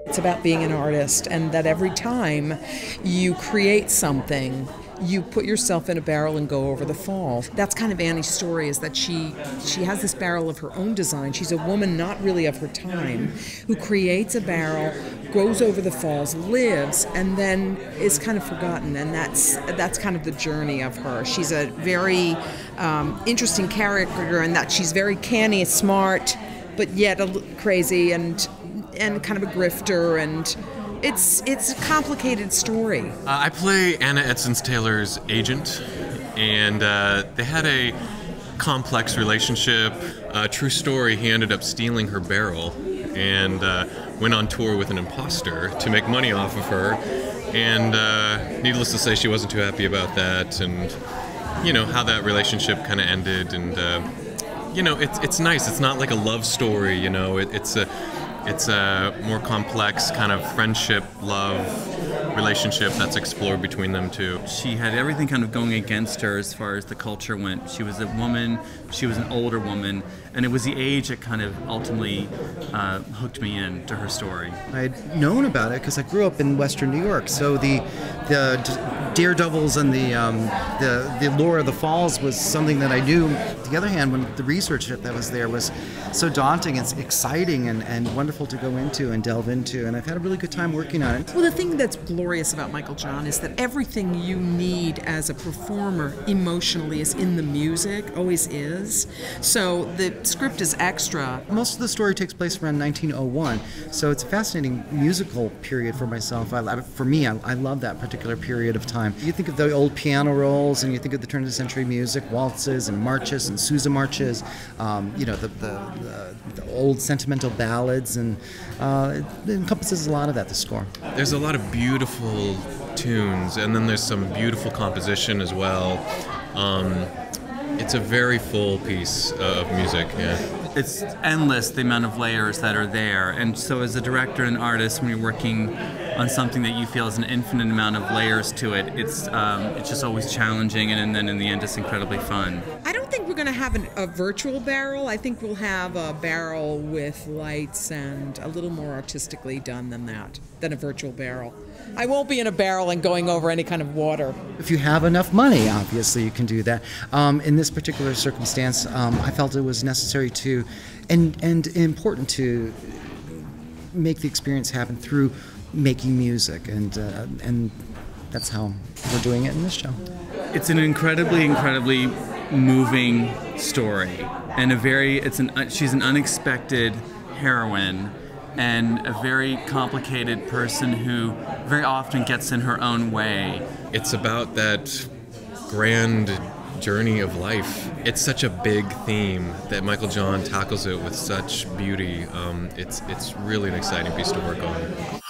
It's about being an artist, and that every time you create something, you put yourself in a barrel and go over the falls. That's kind of Annie's story, is that she has this barrel of her own design. She's a woman not really of her time who creates a barrel, goes over the falls, lives, and then is kind of forgotten. And that's kind of the journey of her. She's a very interesting character in that she's very canny, smart, but yet crazy and kind of a grifter, and it's a complicated story. I play Anna Edsons-Taylor's agent, and they had a complex relationship. True story, he ended up stealing her barrel and went on tour with an imposter to make money off of her, and needless to say, she wasn't too happy about that, and you know how that relationship kind of ended. And you know, it's nice. It's not like a love story, you know. It's a more complex kind of friendship, love relationship that's explored between them two. She had everything kind of going against her as far as the culture went. She was a woman, she was an older woman, and it was the age that kind of ultimately hooked me in to her story. I'd known about it because I grew up in Western New York, so the daredevils and the lore of the falls was something that I knew. On the other hand, when the research that was there was so daunting and exciting and wonderful to go into and delve into, and I've had a really good time working on it. Well, the thing that's glorious about Michael John is that everything you need as a performer emotionally is in the music, always is. So the script is extra. Most of the story takes place around 1901, so it's a fascinating musical period for myself. For me, I love that particular period of time. You think of the old piano rolls, and you think of the turn-of-the-century music, waltzes and marches and Sousa marches, you know, the old sentimental ballads, and it encompasses a lot of that, the score. There's a lot of beautiful tunes, and then there's some beautiful composition as well. It's a very full piece of music, yeah. It's endless, the amount of layers that are there, and so as a director and artist, when you're working on something that you feel has an infinite amount of layers to it, it's just always challenging, and then in the end it's incredibly fun. I don't think we're going to have a virtual barrel. I think we'll have a barrel with lights and a little more artistically done than a virtual barrel. I won't be in a barrel and going over any kind of water. If you have enough money, obviously you can do that. In this particular circumstance, I felt it was necessary to, and important to make the experience happen through making music, and that's how we're doing it in this show. It's an incredibly moving story, and she's an unexpected heroine, and a very complicated person who very often gets in her own way. It's about that grand journey of life. It's such a big theme that Michael John tackles it with such beauty. It's really an exciting piece to work on.